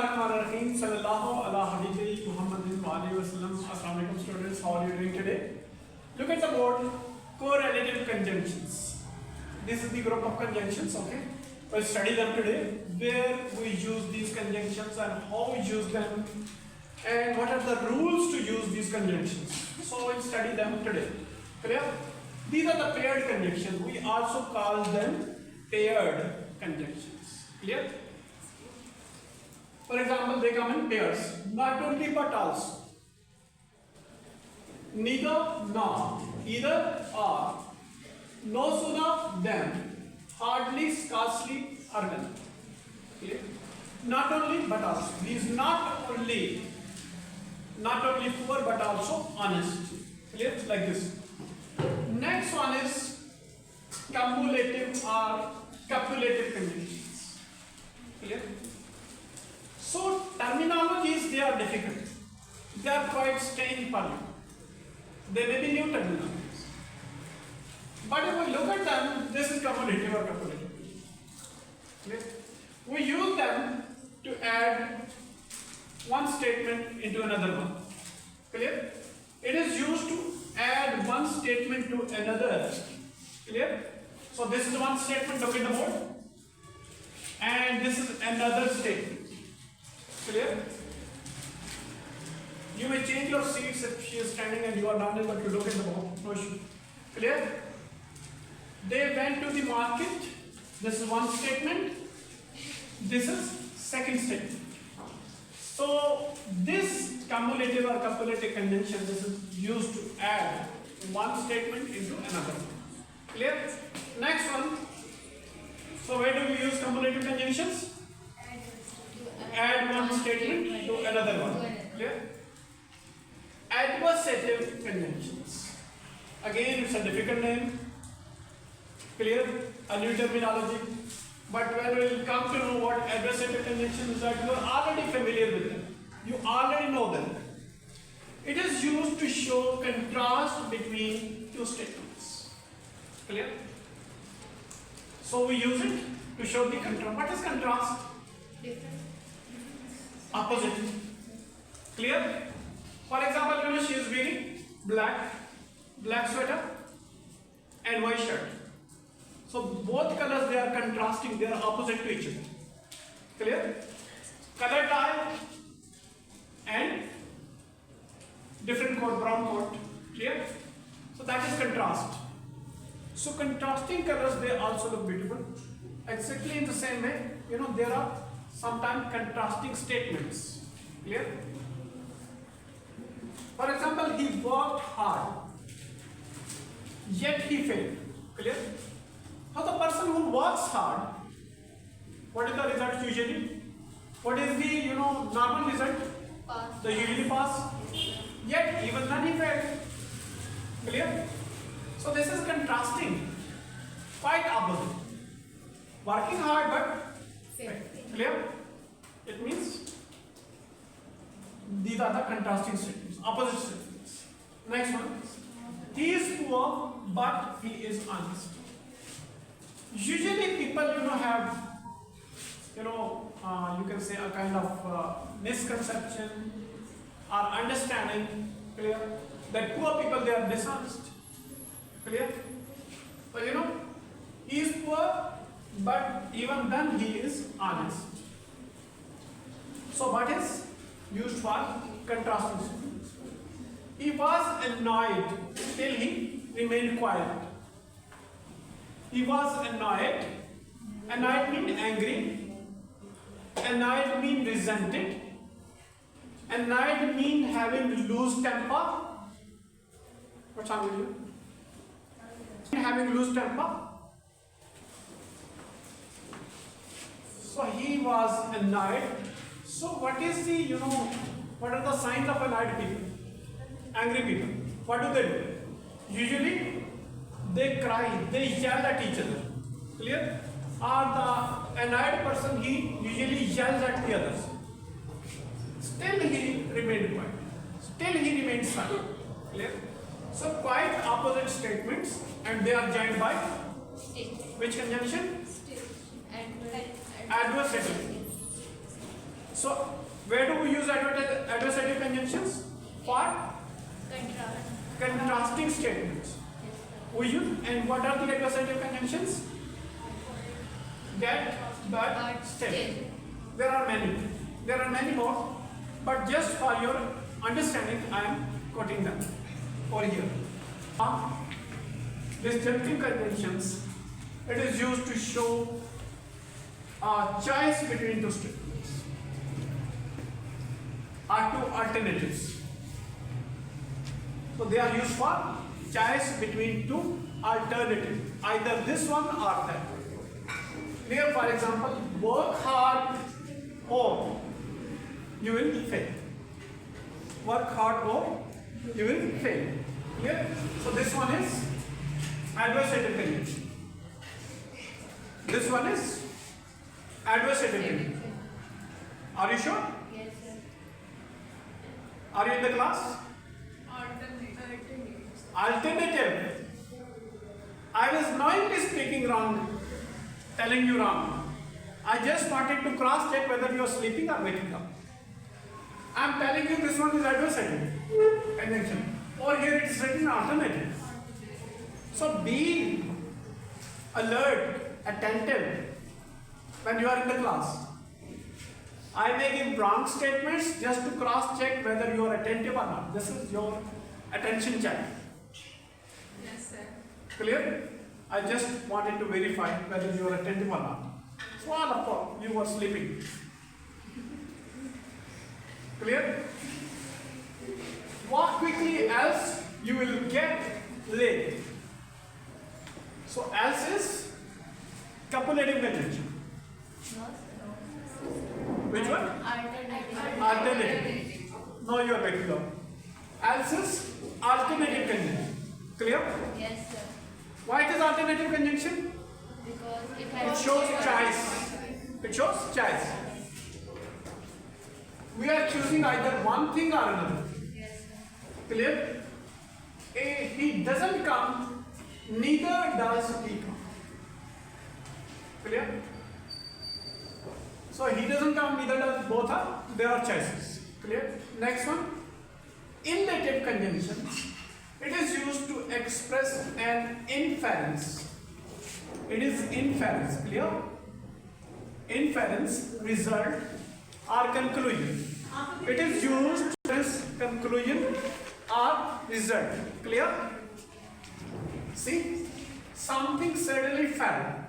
Bismillahirrahmanirrahim. Sallallahu ala habibi Muhammadin wa alihi wasallam. Assalamu alaikum students. How are you doing today? Look at the board. Correlative conjunctions. This is the group of conjunctions. Okay. We'll study them today. Where we use these conjunctions and how we use them, and what are the rules to use these conjunctions. So we'll study them today. Clear? These are the paired conjunctions. We also call them paired conjunctions. Clear? For example, they come in pairs. Not only but also. Neither, nor. Either, or. No sooner than. Hardly, scarcely, urban. Clear? Not only but also. These not only poor but also honest. Clear? Like this. Next one is cumulative or copulative conjunctions. Clear? So terminologies, they are difficult. They are quite strange for you. They may be new terminologies. But if we look at them, this is cumulative or copulative. Clear? We use them to add one statement into another one. Clear? It is used to add one statement to another. Clear? So this is one statement, look at the board. And this is another statement. Clear? You may change your seats if she is standing and you are not able to look at the board. No issue. Clear? They went to the market. This is one statement. This is second statement. So this cumulative or copulative conjunction, this is used to add one statement into another. Clear? Next one. So where do we use cumulative conjunctions? Add one statement to another one. Clear? Adversative conjunctions. Again, it's a difficult name. Clear? A new terminology. But when we will come to know what adversative conjunctions is, that you are already familiar with them. You already know them. It is used to show contrast between two statements. Clear? So we use it to show the contrast. What is contrast? Different. Opposite. Clear? For example, she is wearing black sweater and white shirt. So both colors, they are contrasting, they are opposite to each other. Clear? Color tie and different coat, brown coat. Clear? So that is contrast. So contrasting colors, they also look beautiful. Exactly in the same way, there are sometimes contrasting statements. Clear? For example, he worked hard, yet he failed. Clear? Now the person who works hard, what is the result usually? What is the normal result? Pass. The usually pass. Yet even then he failed. Clear? So this is contrasting. Quite opposite. Working hard but failed. Clear? It means these are the contrasting statements, opposite statements. Next one. He is poor but he is honest. Usually people have you can say a kind of misconception or understanding, clear, that poor people, they are dishonest. Clear? But he is poor but even then he is honest. So what is used for contrasting statements? He was annoyed till he remained quiet. He was annoyed. Annoyed means angry. Annoyed means resented. Annoyed means having loose temper. What's wrong with you? Having loose temper. So he was annoyed. So what is the, what are the signs of annoyed people? Angry people. What do? Usually, they cry, they yell at each other. Clear? Or the annoyed person, he usually yells at the others. Still he remained quiet. Still he remained silent. Clear? So quite opposite statements, and they are joined by which conjunction? Adversative. So where do we use adversative conjunctions? For contrasting statements. We use, and what are the adversative conjunctions? Get, but, still. There are many more, but just for your understanding, I am quoting them over here. Disjunctive conjunctions, it is used to show a choice between two statements or two alternatives. So they are used for choice between two alternatives, either this one or that. Here, for example, work hard or you will fail. Work hard or you will fail. Clear? So this one is adversative conjunction. This one is adversative conjunction. Are you sure? Yes, sir. Are you in the class? Alternative. I was knowingly speaking wrong, telling you wrong. I just wanted to cross check whether you are sleeping or waking up. I am telling you this one is adversative conjunction. Or here it is written alternative. So be alert, attentive when you are in the class. I may give wrong statements just to cross check whether you are attentive or not. This is your attention check. Yes, sir. Clear? I just wanted to verify whether you are attentive or not. So all of you were sleeping. Clear? Walk quickly, else you will get late. So else is copulative conjunction. No, sir. Which one? Alternative. Alternative. No, you are waking up. Else is alternative conjunction. Clear? Yes, sir. Why it is alternative conjunction? Because it It has shows choice. It shows choice. We are choosing either one thing or another. Yes, sir. Clear? He doesn't come, neither does he come. Clear? So he doesn't come, neither does, both are, there are choices. Clear? Next one, illative conjunction. It is used to express an inference. It is inference, clear? Inference, result, or conclusion. It is used to express conclusion or result. Clear? See, something suddenly fell.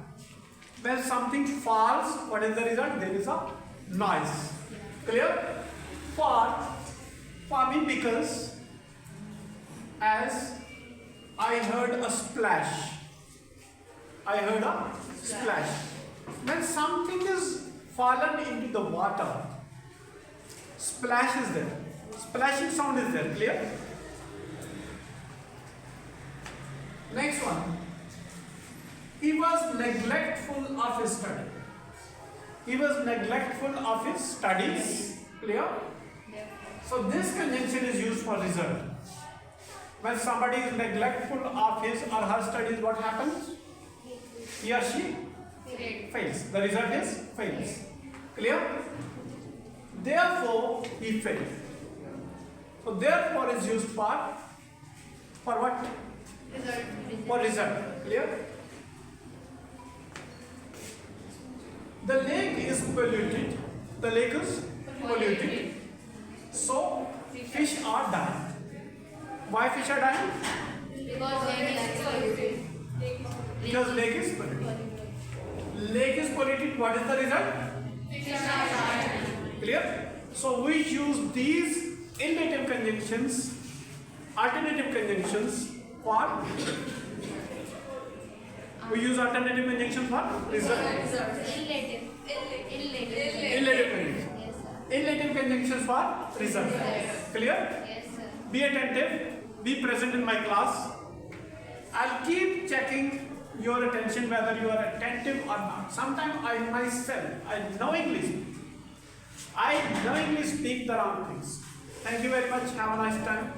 When something falls, what is the result? There is a noise. Clear? For me, because as I heard a splash. I heard a splash. When something is fallen into the water, splash is there. Splashing sound is there. Clear? Next one. He was neglectful of his study. He was neglectful of his studies. Clear? So this conjunction is used for result. When somebody is neglectful of his or her studies, what happens? He or she fails. The result is fails. Clear? Therefore, he failed. So therefore is used for what? For result. Clear? The lake is polluted. The lake is polluted. So fish are dying. Why fish are dying? Because lake is polluted. Lake is polluted. What is the result? Clear? So we use these illative conjunctions, alternative conjunctions for. We use alternative conjunction for result. Illative. Illative conjunction. Yes, sir. Illative conjunctions for result. Clear? Yes, sir. Be attentive. Be present in my class. I'll keep checking your attention whether you are attentive or not. Sometimes I myself, I knowingly speak the wrong things. Thank you very much. Have a nice time.